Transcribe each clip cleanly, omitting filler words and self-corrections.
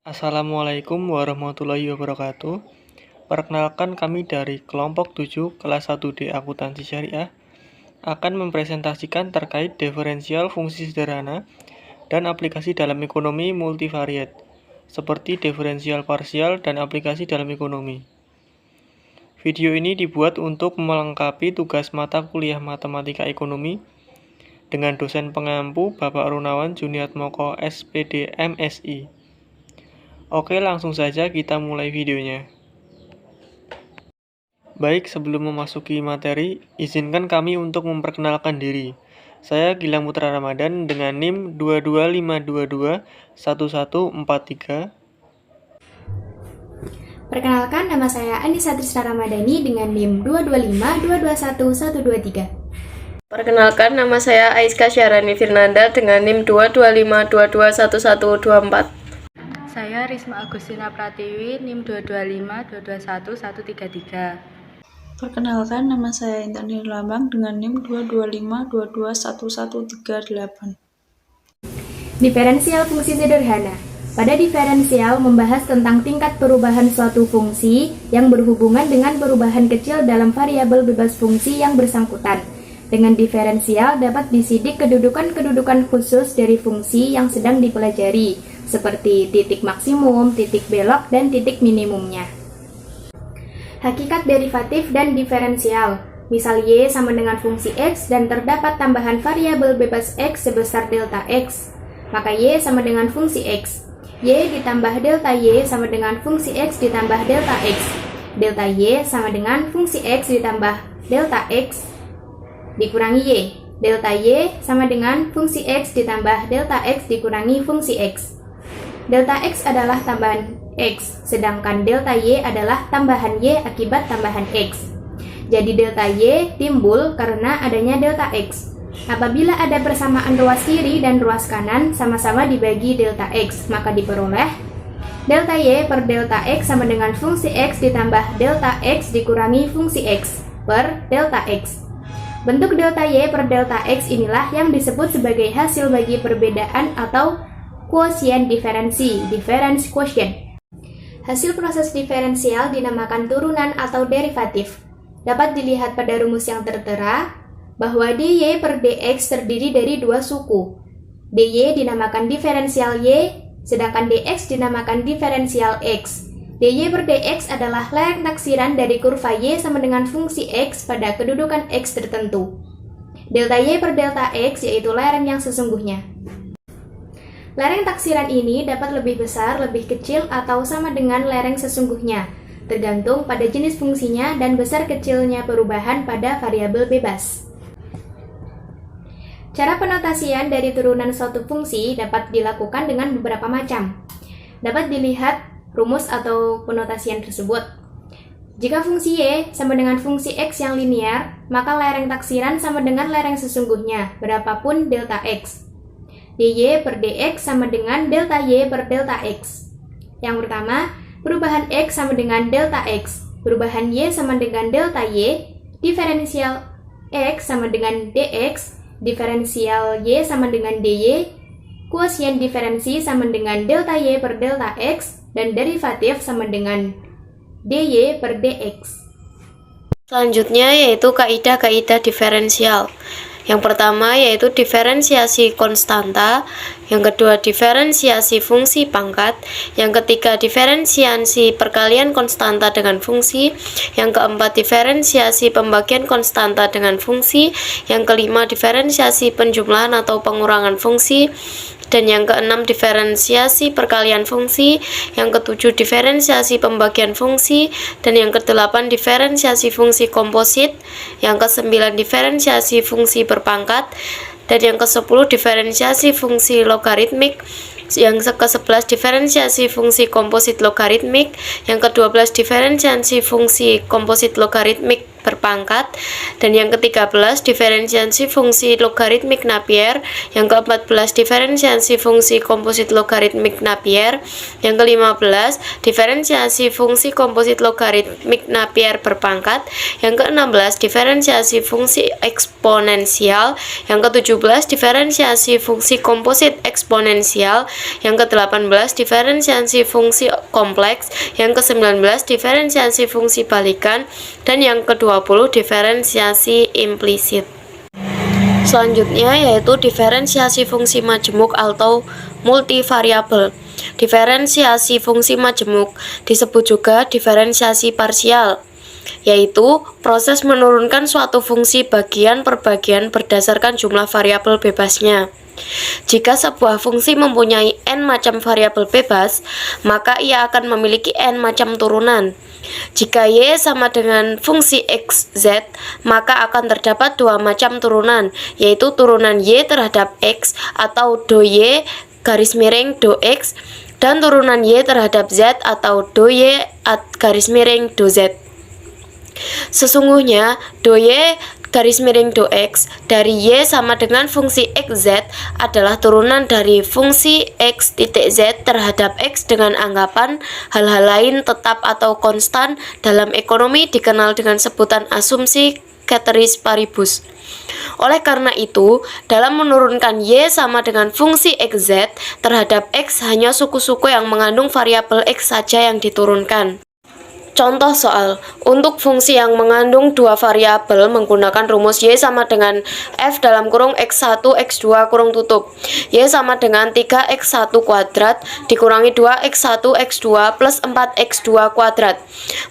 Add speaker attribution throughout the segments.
Speaker 1: Assalamualaikum warahmatullahi wabarakatuh. Perkenalkan, kami dari kelompok 7 kelas 1D Akuntansi Syariah akan mempresentasikan terkait diferensial fungsi sederhana dan aplikasi dalam ekonomi multivariat, seperti diferensial parsial dan aplikasi dalam ekonomi. Video ini dibuat untuk melengkapi tugas mata kuliah Matematika Ekonomi dengan dosen pengampu Bapak Runawan Juniatmoko SPD MSI. Oke, langsung saja kita mulai videonya. Baik, sebelum memasuki materi, izinkan kami untuk memperkenalkan diri. Saya Gilang Putra Ramadan dengan NIM 225221143.
Speaker 2: Perkenalkan, nama saya Anissa Trisna Ramadhani dengan NIM 225221123.
Speaker 3: Perkenalkan, nama saya Aiska Syarani Firnanda dengan NIM 225221124.
Speaker 4: Saya Risma Agustina Pratiwi, NIM 225221133.
Speaker 5: Perkenalkan, nama saya Intan Lambang dengan NIM 225221138.
Speaker 2: Diferensial fungsi sederhana. Pada diferensial membahas tentang tingkat perubahan suatu fungsi yang berhubungan dengan perubahan kecil dalam variabel bebas fungsi yang bersangkutan. Dengan diferensial dapat disidik kedudukan-kedudukan khusus dari fungsi yang sedang dipelajari, seperti titik maksimum, titik belok, dan titik minimumnya. Hakikat derivatif dan diferensial. Misal Y sama dengan fungsi X dan terdapat tambahan variabel bebas X sebesar delta X, maka Y sama dengan fungsi X. Y ditambah delta Y sama dengan fungsi X ditambah delta X. Delta Y sama dengan fungsi X ditambah delta X dikurangi Y. Delta Y sama dengan fungsi X ditambah delta X dikurangi fungsi X. Delta X adalah tambahan X, sedangkan delta Y adalah tambahan Y akibat tambahan X. Jadi delta Y timbul karena adanya delta X. Apabila ada persamaan ruas kiri dan ruas kanan sama-sama dibagi delta X, maka diperoleh delta Y per delta X sama dengan fungsi X ditambah delta X dikurangi fungsi X per delta X. Bentuk delta Y per delta X inilah yang disebut sebagai hasil bagi perbedaan atau quotient diferensi, difference quotient. Hasil proses diferensial dinamakan turunan atau derivatif. Dapat dilihat pada rumus yang tertera bahwa dy per dx terdiri dari dua suku. dy dinamakan diferensial y, sedangkan dx dinamakan diferensial x. dy per dx adalah lereng taksiran dari kurva y sama dengan fungsi x pada kedudukan x tertentu. Delta y per delta x yaitu lereng yang sesungguhnya. Lereng taksiran ini dapat lebih besar, lebih kecil, atau sama dengan lereng sesungguhnya, tergantung pada jenis fungsinya dan besar kecilnya perubahan pada variabel bebas. Cara penotasian dari turunan suatu fungsi dapat dilakukan dengan beberapa macam. Dapat dilihat rumus atau penotasian tersebut. Jika fungsi y sama dengan fungsi x yang linear, maka lereng taksiran sama dengan lereng sesungguhnya, berapapun delta x. dy per dx sama dengan delta y per delta x. Yang pertama, perubahan x sama dengan delta x, perubahan y sama dengan delta y, diferensial x sama dengan dx, diferensial y sama dengan dy, quotient diferensi sama dengan delta y per delta x, dan derivatif sama dengan dy per dx.
Speaker 3: Selanjutnya yaitu kaidah-kaidah diferensial. Yang pertama yaitu diferensiasi konstanta, yang kedua diferensiasi fungsi pangkat, yang ketiga diferensiasi perkalian konstanta dengan fungsi, yang keempat diferensiasi pembagian konstanta dengan fungsi, yang kelima diferensiasi penjumlahan atau pengurangan fungsi, dan yang keenam diferensiasi perkalian fungsi, yang ketujuh diferensiasi pembagian fungsi, dan yang kedelapan diferensiasi fungsi komposit, yang kesembilan diferensiasi fungsi berpangkat, dan yang ke-10 diferensiasi fungsi logaritmik, yang ke-11 diferensiasi fungsi komposit logaritmik, yang ke-12 diferensiasi fungsi komposit logaritmik berpangkat. Dan yang ke-13 diferensiasi fungsi logaritmik Napier. Yang ke-14 diferensiasi fungsi komposit logaritmik Napier. Yang ke-15 diferensiasi fungsi komposit logaritmik Napier berpangkat. Yang ke-16 diferensiasi fungsi eksponensial. Yang ke-17 diferensiasi fungsi komposit eksponensial. Yang ke-18 diferensiasi fungsi kompleks. Yang ke-19 diferensiasi fungsi balikan. Dan yang ke-20 diferensiasi implisit. Selanjutnya yaitu diferensiasi fungsi majemuk atau multivariabel. Diferensiasi fungsi majemuk disebut juga diferensiasi parsial, yaitu proses menurunkan suatu fungsi bagian per bagian berdasarkan jumlah variabel bebasnya. Jika sebuah fungsi mempunyai n macam variabel bebas, maka ia akan memiliki n macam turunan. Jika y sama dengan fungsi x, z, maka akan terdapat dua macam turunan, yaitu turunan y terhadap x atau do y garis miring do x, dan turunan y terhadap z atau do y garis miring do z. Sesungguhnya do y garis miring do x dari y sama dengan fungsi xz adalah turunan dari fungsi x titik z terhadap x dengan anggapan hal-hal lain tetap atau konstan dalam ekonomi dikenal dengan sebutan asumsi ceteris paribus. Oleh karena itu, dalam menurunkan y sama dengan fungsi xz terhadap x hanya suku-suku yang mengandung variabel x saja yang diturunkan. Contoh soal, untuk fungsi yang mengandung dua variabel menggunakan rumus y sama dengan f dalam kurung x1 x2 kurung tutup. Y sama dengan 3x1 kuadrat dikurangi 2x1 x2 plus 4x2 kuadrat.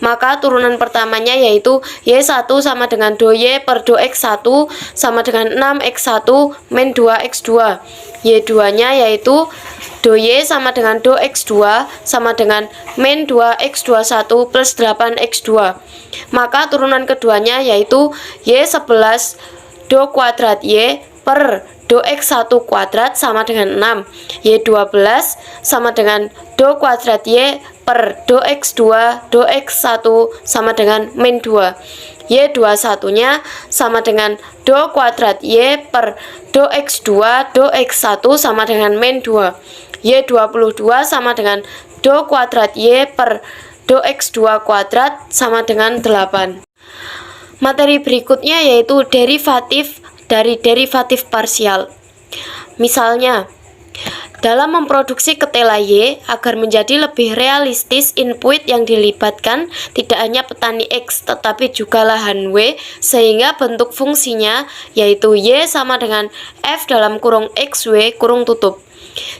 Speaker 3: Maka turunan pertamanya yaitu y1 sama dengan do y per do x1 sama dengan 6x1 min 2x2. Y2 nya yaitu do y sama dengan do x2 sama dengan min 2x21 plus 8x2. Maka turunan keduanya yaitu y11 do kuadrat y per do x1 kuadrat sama dengan 6. Y12 sama dengan do kuadrat y per do x2 do x1 sama dengan min 2. Y21 nya sama dengan do kuadrat y per do x2 do x1 sama dengan min 2. Y22 sama dengan do kuadrat y per do x2 kuadrat sama dengan 8. Materi berikutnya yaitu derivatif dari derivatif parsial. Misalnya, dalam memproduksi ketela Y, agar menjadi lebih realistis input yang dilibatkan tidak hanya petani X tetapi juga lahan W, sehingga bentuk fungsinya yaitu Y sama dengan F dalam kurung XW kurung tutup.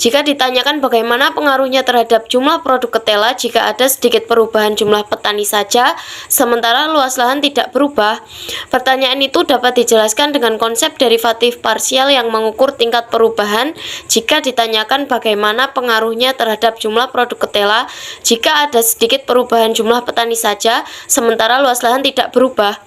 Speaker 3: Jika ditanyakan bagaimana pengaruhnya terhadap jumlah produk ketela jika ada sedikit perubahan jumlah petani saja, sementara luas lahan tidak berubah, pertanyaan itu dapat dijelaskan dengan konsep derivatif parsial yang mengukur tingkat perubahan jika ditanyakan bagaimana pengaruhnya terhadap jumlah produk ketela jika ada sedikit perubahan jumlah petani saja, sementara luas lahan tidak berubah.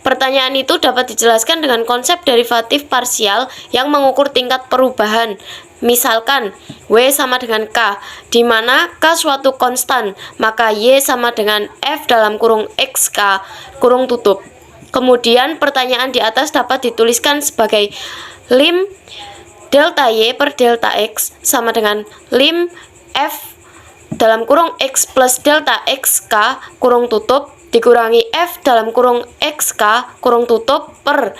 Speaker 3: Pertanyaan itu dapat dijelaskan dengan konsep derivatif parsial yang mengukur tingkat perubahan. Misalkan, W sama dengan K, di mana K suatu konstan, maka Y sama dengan F dalam kurung XK, kurung tutup. Kemudian, pertanyaan di atas dapat dituliskan sebagai lim delta Y per delta X sama dengan lim F dalam kurung X plus delta XK, kurung tutup, dikurangi F dalam kurung XK, kurung tutup, per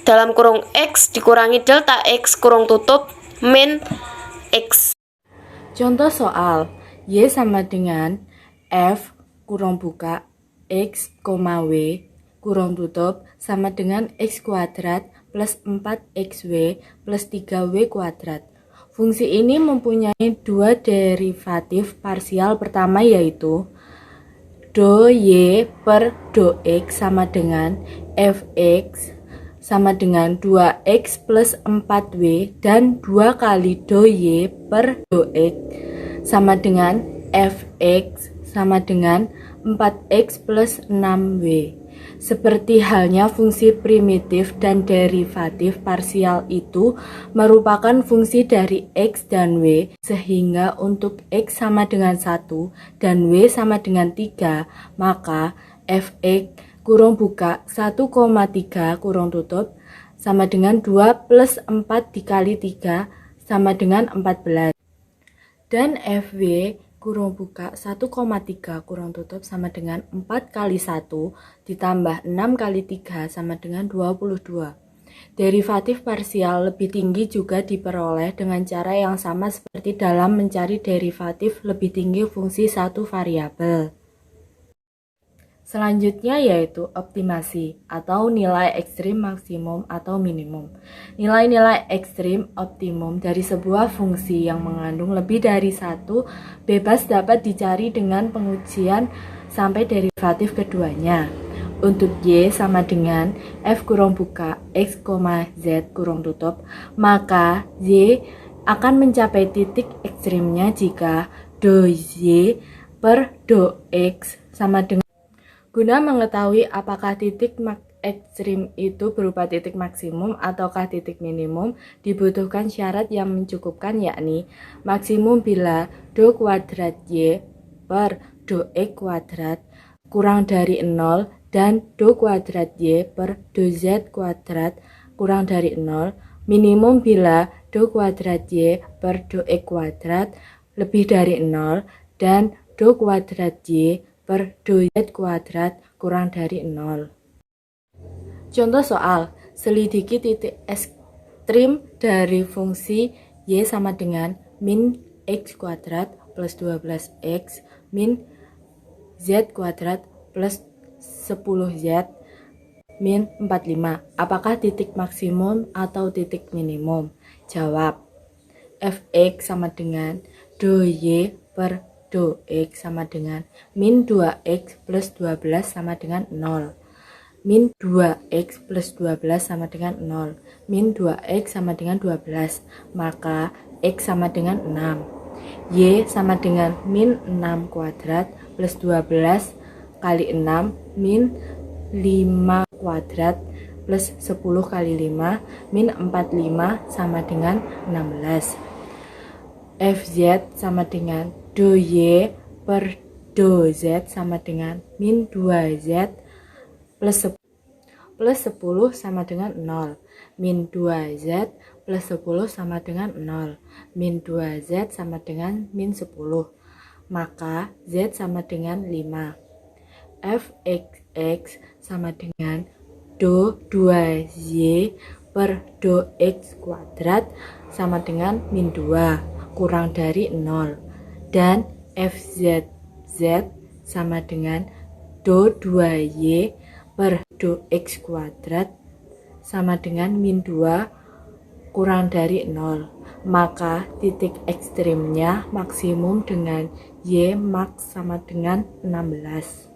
Speaker 3: dalam kurung X dikurangi delta X, kurung tutup, min X.
Speaker 6: Contoh soal, Y sama dengan F kurung buka X, W kurung tutup sama dengan X kuadrat plus 4XW plus 3W kuadrat. Fungsi ini mempunyai dua derivatif parsial. Pertama yaitu do Y per do X sama dengan Fx sama dengan 2x plus 4w dan 2 kali do y per do x sama dengan fx sama dengan 4x plus 6w. Seperti halnya fungsi primitif dan derivatif parsial itu merupakan fungsi dari x dan w, sehingga untuk x sama dengan 1 dan w sama dengan 3, maka fx kurung buka 1,3 kurung tutup sama dengan 2 plus 4 dikali 3 sama dengan 14. Dan FW kurung buka 1,3 kurung tutup sama dengan 4 kali 1 ditambah 6 kali 3 sama dengan 22. Derivatif parsial lebih tinggi juga diperoleh dengan cara yang sama seperti dalam mencari derivatif lebih tinggi fungsi satu variabel. Selanjutnya yaitu optimasi atau nilai ekstrim maksimum atau minimum. Nilai-nilai ekstrim optimum dari sebuah fungsi yang mengandung lebih dari satu bebas dapat dicari dengan pengujian sampai derivatif keduanya. Untuk Y sama dengan F kurung buka X, Z kurung tutup, maka Y akan mencapai titik ekstrimnya jika do Y per do X sama dengan. Guna mengetahui apakah titik ekstrim itu berupa titik maksimum ataukah titik minimum, dibutuhkan syarat yang mencukupkan, yakni maksimum bila do kuadrat Y per do X kuadrat kurang dari 0 dan do kuadrat Y per do Z kuadrat kurang dari 0, minimum bila do kuadrat Y per do X kuadrat lebih dari 0 dan do kuadrat Y per do Z kuadrat kurang dari 0. Contoh soal, selidiki titik ekstrim dari fungsi Y sama dengan min X kuadrat plus 12X min Z kuadrat plus 10Z min 45. Apakah titik maksimum atau titik minimum? Jawab, Fx sama dengan do Y per do X sama dengan min 2X plus 12 sama dengan 0. Min 2X plus 12 sama dengan 0. Min 2X sama dengan 12. Maka X sama dengan 6. Y sama dengan min 6 kuadrat plus 12 kali 6 min 5 kuadrat plus 10 kali 5 min 45 sama dengan 16. Fz sama dengan do Y per do Z sama dengan min 2Z plus 10 sama dengan 0. Min 2Z plus 10 sama dengan 0. Min 2Z sama dengan min 10. Maka Z sama dengan 5. Fxx sama dengan do 2Y per do X kuadrat sama dengan min 2 kurang dari 0. Dan Fzz sama dengan do 2Y per do X kuadrat sama dengan min 2 kurang dari 0. Maka titik ekstrimnya maksimum dengan Y max sama dengan 16.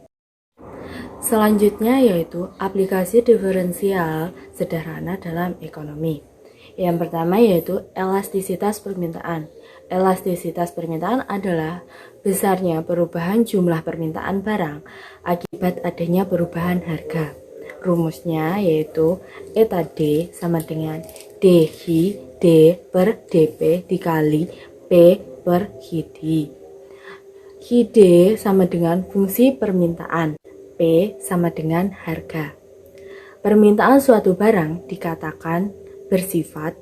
Speaker 6: Selanjutnya yaitu aplikasi diferensial sederhana dalam ekonomi. Yang pertama yaitu elastisitas permintaan. Elastisitas permintaan adalah besarnya perubahan jumlah permintaan barang akibat adanya perubahan harga. Rumusnya yaitu eta D sama dengan DI D per DP dikali P per HID. HID sama dengan fungsi permintaan, P sama dengan harga. Permintaan suatu barang dikatakan bersifat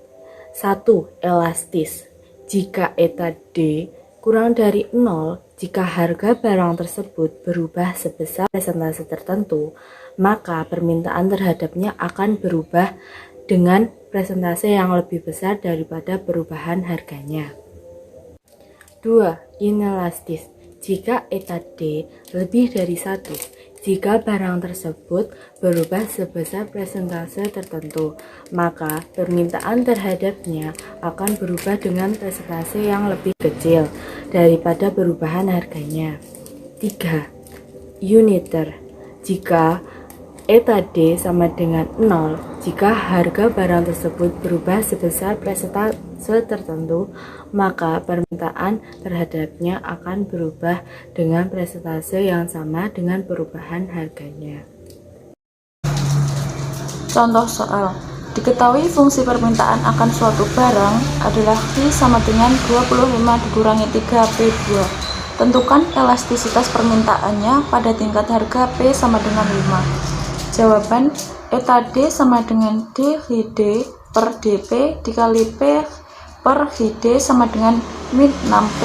Speaker 6: 1. Elastis jika eta D kurang dari 0. Jika harga barang tersebut berubah sebesar persentase tertentu, maka permintaan terhadapnya akan berubah dengan persentase yang lebih besar daripada perubahan harganya. 2. Inelastis jika eta D lebih dari 1. Jika barang tersebut berubah sebesar persentase tertentu, maka permintaan terhadapnya akan berubah dengan persentase yang lebih kecil daripada perubahan harganya. 3. Uniter jika eta D sama dengan 0, jika harga barang tersebut berubah sebesar persentase tertentu, maka permintaan terhadapnya akan berubah dengan persentase yang sama dengan perubahan harganya.
Speaker 5: Contoh soal, diketahui fungsi permintaan akan suatu barang adalah V sama dengan 25 dikurangi 3P2. Tentukan elastisitas permintaannya pada tingkat harga P sama dengan 5. Jawaban, eta D sama dengan D D per dP dikali P per D sama dengan min 6P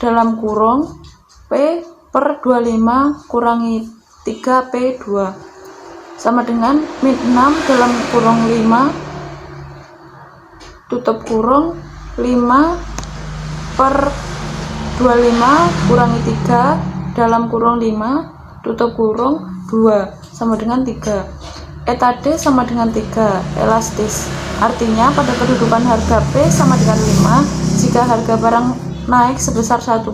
Speaker 5: dalam kurung P per 25 kurangi 3P2 sama dengan min 6 dalam kurung 5 tutup kurung 5 per 25 kurangi 3 dalam kurung 5 tutup kurung 2 sama dengan 3. Eta D sama dengan 3, elastis. Artinya pada kedudukan harga P sama dengan 5, jika harga barang naik sebesar 1%,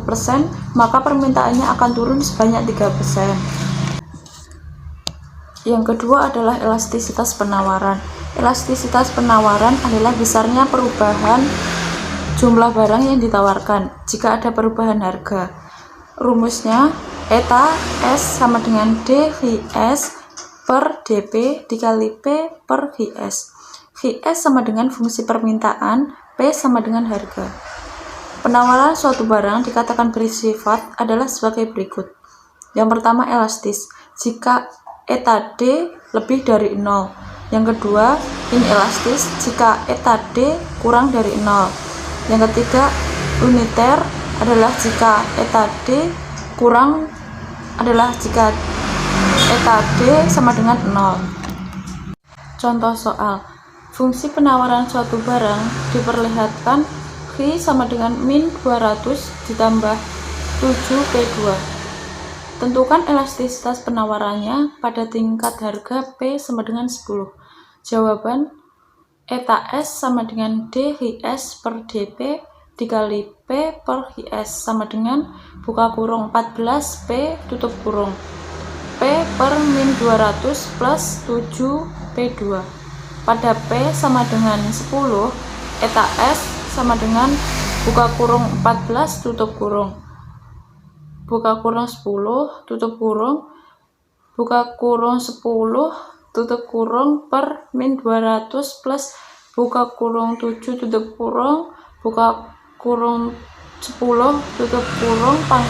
Speaker 5: maka permintaannya akan turun sebanyak 3%. Yang kedua adalah elastisitas penawaran. Elastisitas penawaran adalah besarnya perubahan jumlah barang yang ditawarkan jika ada perubahan harga. Rumusnya, eta S sama dengan D VS per dP dikali P per VS. VS sama dengan fungsi permintaan, P sama dengan harga. Penawaran suatu barang dikatakan bersifat adalah sebagai berikut. Yang pertama, elastis. Jika eta D lebih dari 0. Yang kedua, inelastis jika eta D kurang dari 0. Yang ketiga, uniter adalah jika eta D kurang adalah jika eta D sama dengan 0. Contoh soal, fungsi penawaran suatu barang diperlihatkan V sama dengan min 200 ditambah 7P2. Tentukan elastisitas penawarannya pada tingkat harga P sama dengan 10. Jawaban, eta S sama dengan D VS per dP dikali P per VS sama dengan buka kurung 14P tutup kurung P per min 200 plus 7P2. Pada P sama dengan 10, eta S sama dengan buka kurung 14 tutup kurung buka kurung 10 tutup kurung buka kurung 10 tutup kurung per min 200 plus buka kurung 7 tutup kurung buka kurung 10 tutup kurung pang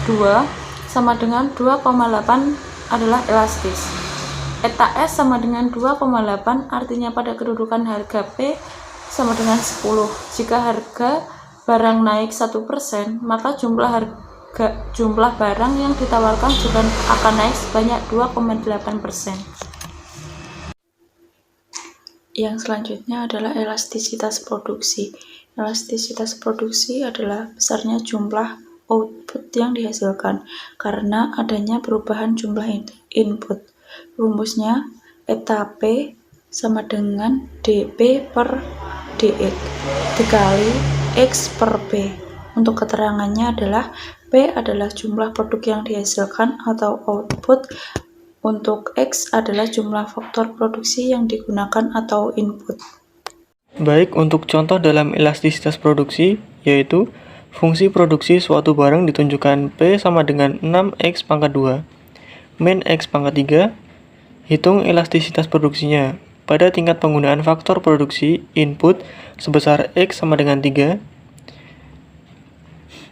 Speaker 5: 2 sama dengan 2,8 adalah elastis. Eta S sama dengan 2,8 artinya pada kedudukan harga P sama dengan 10. Jika harga barang naik 1%, maka jumlah barang yang ditawarkan juga akan naik sebanyak 2,8%. Yang selanjutnya adalah elastisitas produksi. Elastisitas produksi adalah besarnya jumlah output yang dihasilkan karena adanya perubahan jumlah input. Rumusnya, eta P sama dengan dP per dx dikali X per P. Untuk keterangannya adalah P adalah jumlah produk yang dihasilkan atau output. Untuk X adalah jumlah faktor produksi yang digunakan atau input.
Speaker 1: Baik, untuk contoh dalam elastisitas produksi, yaitu fungsi produksi suatu barang ditunjukkan P sama dengan 6X pangkat 2, min X pangkat 3. Hitung elastisitas produksinya. Pada tingkat penggunaan faktor produksi input sebesar X sama dengan 3,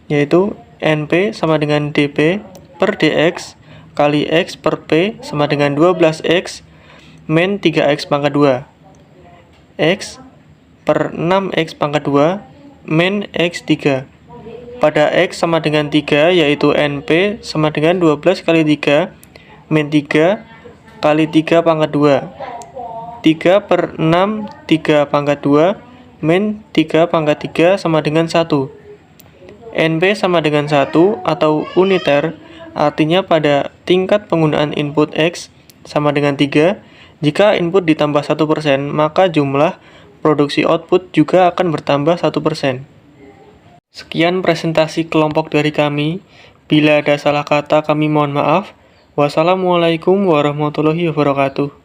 Speaker 1: yaitu NP sama dengan dP per dx kali X per P sama dengan 12X min 3X pangkat 2. X per 6X pangkat 2 min X3. Pada X sama dengan 3 yaitu NP sama dengan 12 kali 3 min 3 kali 3 pangkat 2. 3 per 6 3 pangkat 2 min 3 pangkat 3 sama dengan 1. NP sama dengan 1 atau uniter, artinya pada tingkat penggunaan input X sama dengan 3, jika input ditambah 1%, maka jumlah produksi output juga akan bertambah 1%. Sekian presentasi kelompok dari kami. Bila ada salah kata kami mohon maaf. Wassalamualaikum warahmatullahi wabarakatuh.